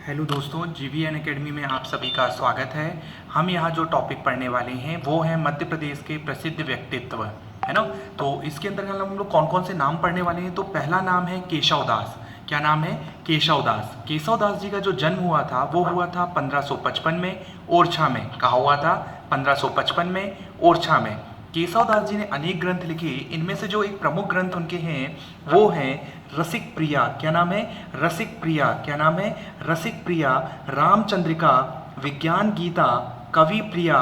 Hello दोस्तों, GVN academy में आप सभी का स्वागत है। हम यहाँ जो टॉपिक पढ़ने वाले हैं वो है मध्य प्रदेश के प्रसिद्ध व्यक्तित्व, है ना। तो इसके अंदर हम लोग कौन कौन से नाम पढ़ने वाले हैं। तो पहला नाम है केशव दास। क्या नाम है? केशव दास। केशव दास जी का जो जन्म हुआ था वो हुआ था 1555 में ओरछा में। कहाँ हुआ था? 1555 में ओरछा में। केशव दास जी ने अनेक ग्रंथ लिखे। इनमें से जो एक प्रमुख ग्रंथ उनके हैं वो हैं रसिक प्रिया। क्या नाम है? रसिक प्रिया। क्या नाम है? रसिक प्रिया, रामचंद्रिका, विज्ञान गीता, कवि प्रिया,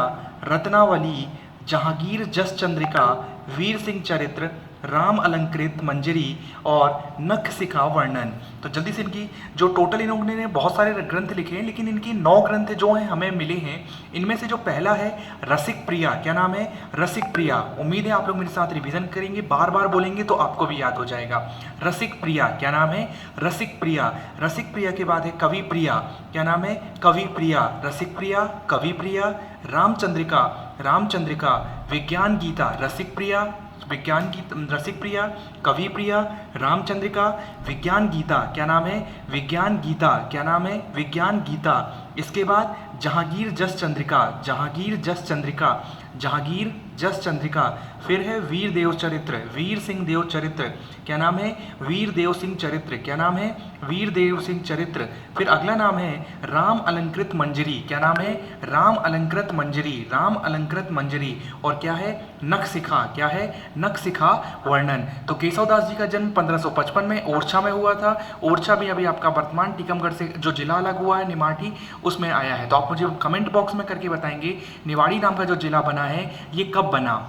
रत्नावली, जहांगीर जस चंद्रिका, वीर सिंह चरित्र, राम अलंकृत मंजरी और नख शिखा वर्णन। तो जल्दी से इनकी जो टोटल इन्होंने ने बहुत सारे ग्रंथ लिखे हैं, लेकिन इनकी 9 ग्रंथ जो हैं हमें मिले हैं। इनमें से जो पहला है रसिक प्रिया। क्या नाम है? रसिक प्रिया। उम्मीद है आप लोग मेरे साथ रिवीजन करेंगे, बार बार बोलेंगे तो आपको भी याद हो जाएगा। रसिक प्रिया। क्या नाम है? रसिक प्रिया। रसिक प्रिया के बाद है कवि प्रिया। क्या नाम है? कवि प्रिया। रसिक प्रिया, कवि प्रिया, रामचंद्रिका, रामचंद्रिका, विज्ञान गीता, रसिक प्रिया, विज्ञान गीत, रसिक प्रिया, कवि प्रिया, रामचंद्रिका, विज्ञान गीता। क्या नाम है? विज्ञान गीता। क्या नाम है? विज्ञान गीता। इसके बाद जहांगीर जस चंद्रिका, जहांगीर जस चंद्रिका, जहांगीर जस चंद्रिका। फिर है वीर देव चरित्र, वीर सिंह देव चरित्र। क्या नाम है? वीर देव सिंह चरित्र। क्या नाम है? वीर देव सिंह चरित्र। फिर अगला नाम है राम अलंकृत मंजरी। क्या नाम है? राम अलंकृत मंजरी, राम अलंकृत मंजरी। और क्या है? नख शिखा। क्या है? नख शिखा वर्णन। तो केशव दास जी का जन्म 1555 में ओरछा में हुआ था। ओरछा भी अभी आपका वर्तमान टीकमगढ़ से जो जिला अलग हुआ है निमाठी, उसमें आया है। तो आप मुझे कमेंट बॉक्स में करके बताएंगे निवाड़ी नाम का जो जिला बना है ये कब बना।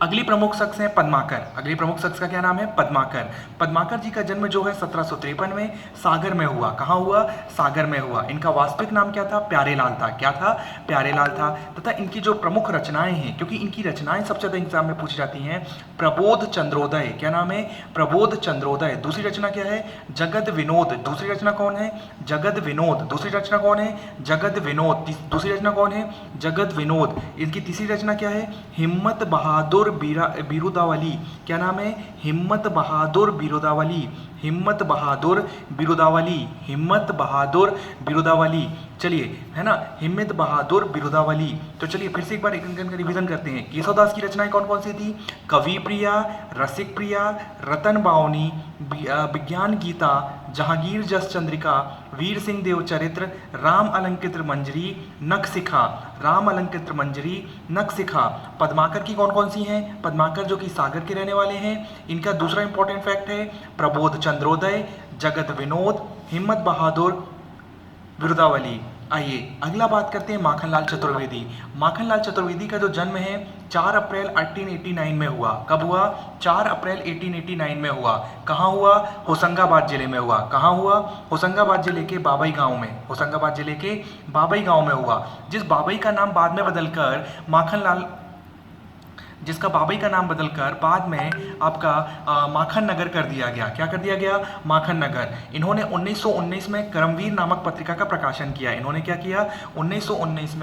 अगली प्रमुख शख्स है पद्माकर। अगली प्रमुख शख्स का क्या नाम है? पद्माकर। पद्माकर जी का जन्म जो है 1753 में सागर में हुआ। कहाँ हुआ? सागर में हुआ। इनका वास्तविक नाम क्या था? प्यारेलाल था। क्या था? प्यारेलाल था। तथा इनकी जो प्रमुख रचनाएं हैं, क्योंकि इनकी रचनाएं सबसे ज़्यादा एग्जाम में पूछी जाती हैं। प्रबोध चंद्रोदय। क्या नाम है? प्रबोध चंद्रोदय। दूसरी रचना क्या है? जगद विनोद। दूसरी रचना कौन है? जगद विनोद। दूसरी रचना कौन है? जगद विनोद। दूसरी रचना कौन है? जगद विनोद। इनकी तीसरी रचना क्या है? हिम्मत बहादुर बिरुदावली। क्या नाम है? हिम्मत बहादुर बिरुदावली। हिम्मत बहादुर बिरुदावली। हिम्मत बहादुर बिरुदावली। चलिए, है ना, हिम्मत बहादुर बिरुदावली। तो चलिए फिर से एक बार इनका रिवीजन करते हैं। केशव दास की रचनाएं कौन कौन सी थी? कवि प्रिया, रसिक प्रिया, रतन बावनी, विज्ञान गीता, जहांगीर जस चंद्रिका, वीर सिंह देव चरित्र, राम अलंकृत मंजरी, नख शिखा। राम अलंकृत मंजरी, नख शिखा। पद्माकर की कौन कौन सी हैं? पद्माकर जो कि सागर के रहने वाले हैं। इनका दूसरा इंपॉर्टेंट फैक्ट है प्रबोध चंद्रोदय, जगत विनोद, हिम्मत बहादुर बिरुदावली। आइए अगला बात करते हैं माखनलाल चतुर्वेदी। माखनलाल चतुर्वेदी का जो जन्म है 4 अप्रैल 1889 में हुआ। कब हुआ? 4 अप्रैल 1889 में हुआ। कहाँ हुआ? होशंगाबाद जिले में हुआ। कहाँ हुआ? होशंगाबाद जिले के बाबई गांव में। होशंगाबाद जिले के बाबई गांव में हुआ। जिस बाबई का नाम बाद में बदलकर माखनलाल, जिसका बाबई का नाम बदलकर बाद में आपका माखन नगर कर दिया गया। क्या कर दिया गया? माखन नगर। इन्होंने 1919 में करमवीर नामक पत्रिका का प्रकाशन किया। इन्होंने क्या किया? 1919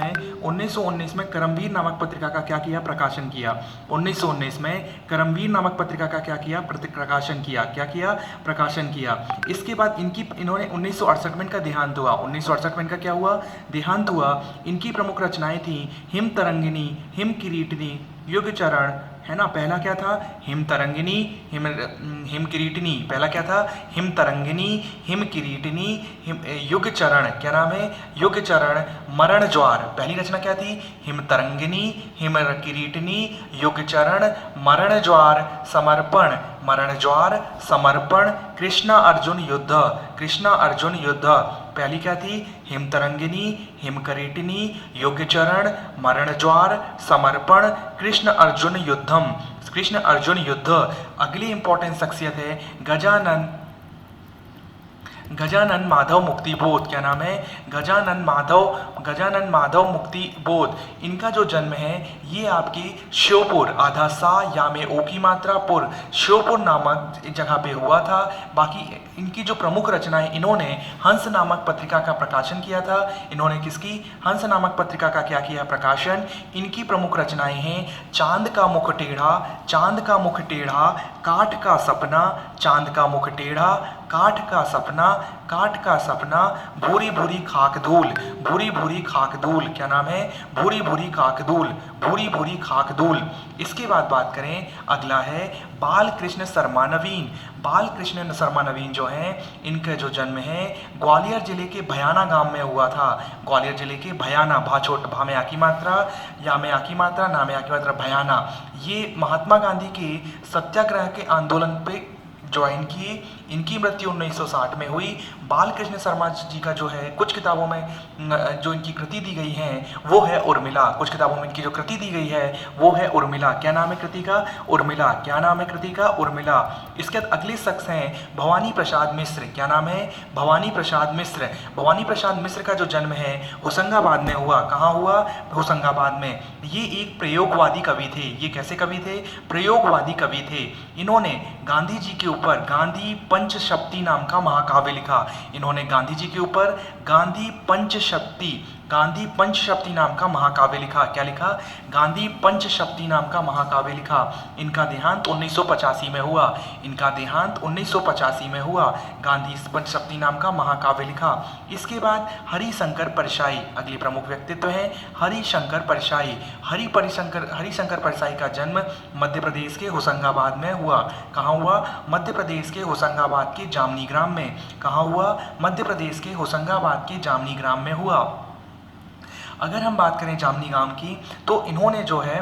में करमवीर नामक पत्रिका का क्या किया? प्रकाशन किया। 1919 में करमवीर नामक पत्रिका का क्या किया? प्रकाशन किया। क्या किया? प्रकाशन किया। इसके बाद इन्होंने 1968 में इनका देहांत हुआ। 1968 में इनका क्या हुआ? देहांत हुआ। इनकी प्रमुख रचनाएं थी हिम तरंगिनी, हिम किरीटिनी, युग चरण, है ना। पहला क्या था? हिम तरंगिनी, हिम किरीटिनी। पहला क्या था? हिम तरंगिनी, हिम किरीटिनी, युग चरण। क्या नाम है? युग चरण, मरण ज्वार। पहली रचना क्या थी? हिम तरंगिनी, हिम किरीटिनी, युग चरण, मरण ज्वार, समर्पण, मरण ज्वार, समर्पण, कृष्णा अर्जुन युद्ध। कृष्णा अर्जुन युद्ध। पहली क्या थी? हिम तरंगिनी, हिम करीटिनी, युग चरण, मरण ज्वार, समर्पण, कृष्ण अर्जुन युद्धम। कृष्ण अर्जुन युद्ध। अगली इंपॉर्टेंट शख्सियत है गजानन माधव मुक्ति बोध। क्या नाम है? गजानन माधव मुक्ति बोध। इनका जो जन्म है ये आपकी श्योपुर, आधा सा या में ओ की मात्रा पुर, श्योपुर नामक जगह पे हुआ था। बाकी इनकी जो प्रमुख रचनाएं, इन्होंने हंस नामक पत्रिका का प्रकाशन किया था। इन्होंने किसकी? हंस नामक पत्रिका का क्या किया? प्रकाशन। इनकी प्रमुख रचनाएं हैं चांद का मुख टेढ़ा, चांद का मुख टेढ़ा, काठ का सपना, चांद का मुख टेढ़ा, काठ का सपना, भूरी भूरी खाक धूल, भूरी भूरी खाक धूल, क्या नाम है, भूरी भूरी खाक धूल, भूरी भूरी खाक धूल। इसके बाद बात करें, अगला है बाल कृष्ण शर्मा नवीन। बाल कृष्ण शर्मा नवीन जो हैं, इनका जो जन्म है ग्वालियर जिले के भयाना गांव में हुआ था। ग्वालियर जिले के भयाना, भा छोट भा में आ की मात्रा, या में आ की मात्रा, ना में आ की मात्रा, भयाना। ये महात्मा गांधी के सत्याग्रह के आंदोलन पे ज्वाइन किए। इनकी मृत्यु 1960 में हुई। बाल कृष्ण शर्मा जी का जो है कुछ किताबों में जो इनकी कृति दी गई है वो है उर्मिला। कुछ किताबों में इनकी जो कृति दी गई है वो है उर्मिला। क्या नाम है कृति का, उर्मिला। क्या नाम है कृति का, उर्मिला। इसके बाद अगले शख्स हैं भवानी प्रसाद मिश्र। क्या नाम है, भवानी प्रसाद मिश्र। भवानी प्रसाद मिश्र का जो जन्म है होशंगाबाद में हुआ। कहाँ हुआ, होशंगाबाद में। ये एक प्रयोगवादी कवि थे। ये कैसे कवि थे, प्रयोगवादी कवि थे। इन्होंने गांधी जी के ऊपर गांधी पंचशक्ति नाम का महाकाव्य लिखा। इन्होंने गांधी जी के ऊपर गांधी पंचशक्ति नाम का महाकाव्य लिखा। क्या लिखा, गांधी पंचशक्ति नाम का महाकाव्य लिखा। इनका देहांत 1985 में हुआ। इनका देहांत 1985 में हुआ। गांधी पंचशक्ति नाम का महाकाव्य लिखा। इसके बाद हरिशंकर परशाई अगले प्रमुख व्यक्तित्व हैं। हरिशंकर परशाई। हरिशंकर परशाई का जन्म मध्य प्रदेश के होशंगाबाद में हुआ। कहाँ हुआ, मध्य प्रदेश के होशंगाबाद के जामनी ग्राम में। कहाँ हुआ, मध्य प्रदेश के होशंगाबाद के जामनी ग्राम में हुआ। अगर हम बात करें जामनी गांव की, तो इन्होंने जो है,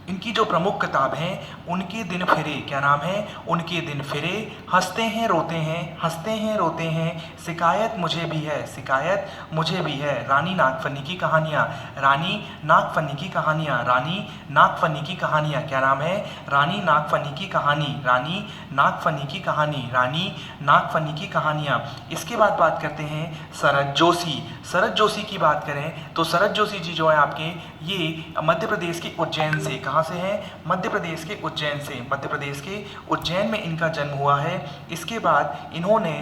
इनकी जो प्रमुख किताब है उनके दिन फिरे। क्या नाम है, उनके दिन फिरे। हंसते हैं रोते हैं, हंसते हैं रोते हैं, शिकायत मुझे भी है, शिकायत मुझे भी है। रानी नागफनी की कहानियाँ, रानी नागफनी की कहानियाँ, रानी नागफनी की कहानियाँ। क्या नाम है, रानी नागफनी की कहानी, रानी नागफनी की कहानी, रानी नागफनी की कहानियाँ। इसके बाद बात करते हैं शरद जोशी। शरद जोशी की बात करें तो शरद जोशी जी जो है आपके, ये मध्य प्रदेश के उज्जैन से, कहाँ से हैं, मध्य प्रदेश के उज्जैन से। मध्य प्रदेश के उज्जैन में इनका जन्म हुआ है। इसके बाद इन्होंने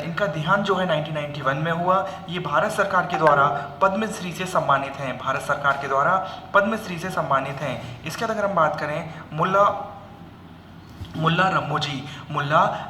इनका देहांत जो है 1991 में हुआ। ये भारत सरकार के द्वारा पद्मश्री से सम्मानित हैं। भारत सरकार के द्वारा पद्मश्री से सम्मानित हैं। इसके बाद अगर हम बात करें मुल्ला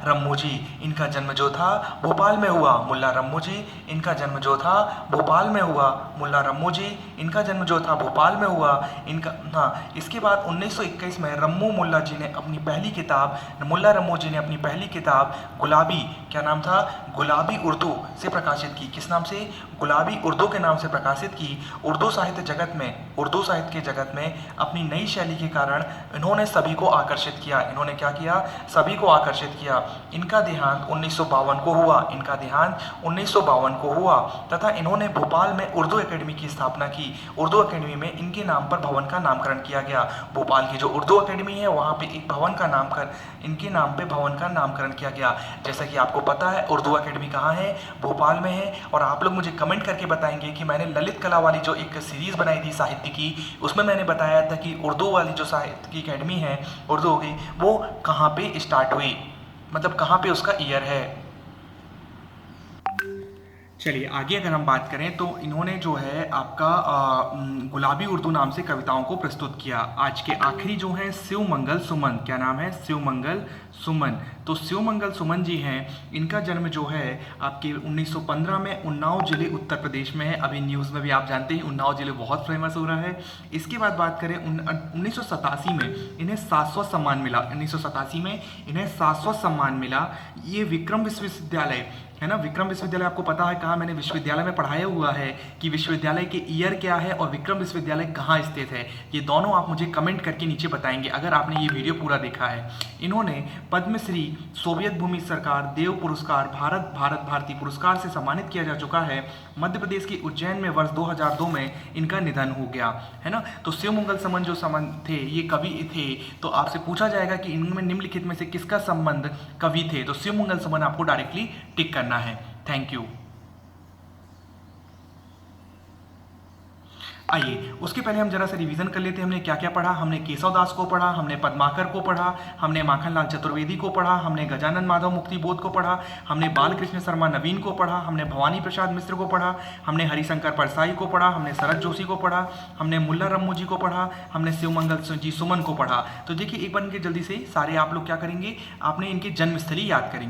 रम्मू जी, इनका जन्म जो था भोपाल में हुआ। मुल्ला रम्मू जी, इनका जन्म जो था भोपाल में हुआ। मुल्ला रम्मू जी, इनका जन्म जो था भोपाल में हुआ। इनका इसके बाद 1921 में रम्मू मुल्ला जी ने अपनी पहली किताब, मुल्ला रम्मू जी ने अपनी पहली किताब गुलाबी, क्या नाम था, गुलाबी उर्दू से प्रकाशित की। किस नाम से, गुलाबी उर्दू के नाम से प्रकाशित की। उर्दू साहित्य के जगत में अपनी नई शैली के कारण इन्होंने सभी को आकर्षित किया। इन्होंने क्या किया, सभी को आकर्षित किया। इनका देहांत 1952 को हुआ। इनका देहांत 1952 को हुआ तथा इन्होंने भोपाल में उर्दू एकेडमी की स्थापना की। उर्दू एकेडमी में इनके नाम पर भवन का नामकरण किया गया। भोपाल की जो उर्दू एकेडमी है वहाँ पे एक भवन का नामकरण, इनके नाम पे भवन का नामकरण किया गया। जैसा कि आपको पता है उर्दू एकेडमी कहाँ है, भोपाल में है। और आप लोग मुझे कमेंट करके बताएंगे कि मैंने ललित कला वाली जो एक सीरीज़ बनाई थी साहित्य की, उसमें मैंने बताया था कि उर्दू वाली जो साहित्य की एकेडमी है उर्दू की, वो कहाँ पे स्टार्ट हुई, मतलब कहाँ पे उसका ईयर है। चलिए आगे अगर हम बात करें तो इन्होंने जो है आपका गुलाबी उर्दू नाम से कविताओं को प्रस्तुत किया। आज के आखिरी जो हैं शिवमंगल सुमन, क्या नाम है, शिवमंगल सुमन। तो शिवमंगल सुमन जी हैं, इनका जन्म जो है आपके 1915 में उन्नाव जिले उत्तर प्रदेश में है। अभी न्यूज़ में भी आप जानते हैं उन्नाव जिले बहुत फेमस हो रहा है। इसके बाद बात करें 1987 में इन्हें शाश्वत सम्मान मिला। 1987 में इन्हें शाश्वत सम्मान मिला। ये विक्रम विश्वविद्यालय है ना, विक्रम विश्वविद्यालय आपको पता है कहाँ, मैंने विश्वविद्यालय में पढ़ाया हुआ है कि विश्वविद्यालय के ईयर क्या है और विक्रम विश्वविद्यालय कहाँ स्थित है। ये दोनों आप मुझे कमेंट करके नीचे बताएंगे अगर आपने ये वीडियो पूरा देखा है। इन्होंने पद्मश्री, सोवियत भूमि सरकार, देव पुरस्कार, भारत भारती पुरस्कार से सम्मानित किया जा चुका है। मध्य प्रदेश के उज्जैन में वर्ष 2002 में इनका निधन हो गया है ना। तो शिवमंगल सुमन जो संबंध थे, ये कवि थे। तो आपसे पूछा जाएगा कि इनमें निम्नलिखित में से किसका संबंध कवि थे, तो शिवमंगल सुमन आपको डायरेक्टली टिक करना है। Thank you. आइए उसके पहले हम जरा सा रिवीजन कर लेते हैं। हमने क्या क्या पढ़ा? हमने केशव दास को पढ़ा, हमने पद्माकर को पढ़ा, हमने माखनलाल चतुर्वेदी को पढ़ा, हमने गजानन माधव मुक्तिबोध को पढ़ा, हमने बालकृष्ण शर्मा नवीन को पढ़ा, हमने भवानी प्रसाद मिश्र को पढ़ा, हमने हरिशंकर परसाई को पढ़ा, हमने शरद जोशी को पढ़ा, हमने मुल्ला रम्मू जी को पढ़ा, हमने शिवमंगल जी सुमन को पढ़ा। तो देखिए एक बार इनके जल्दी से सारे आप लोग क्या करेंगे, आपने इनके जन्मस्थली याद करेंगे।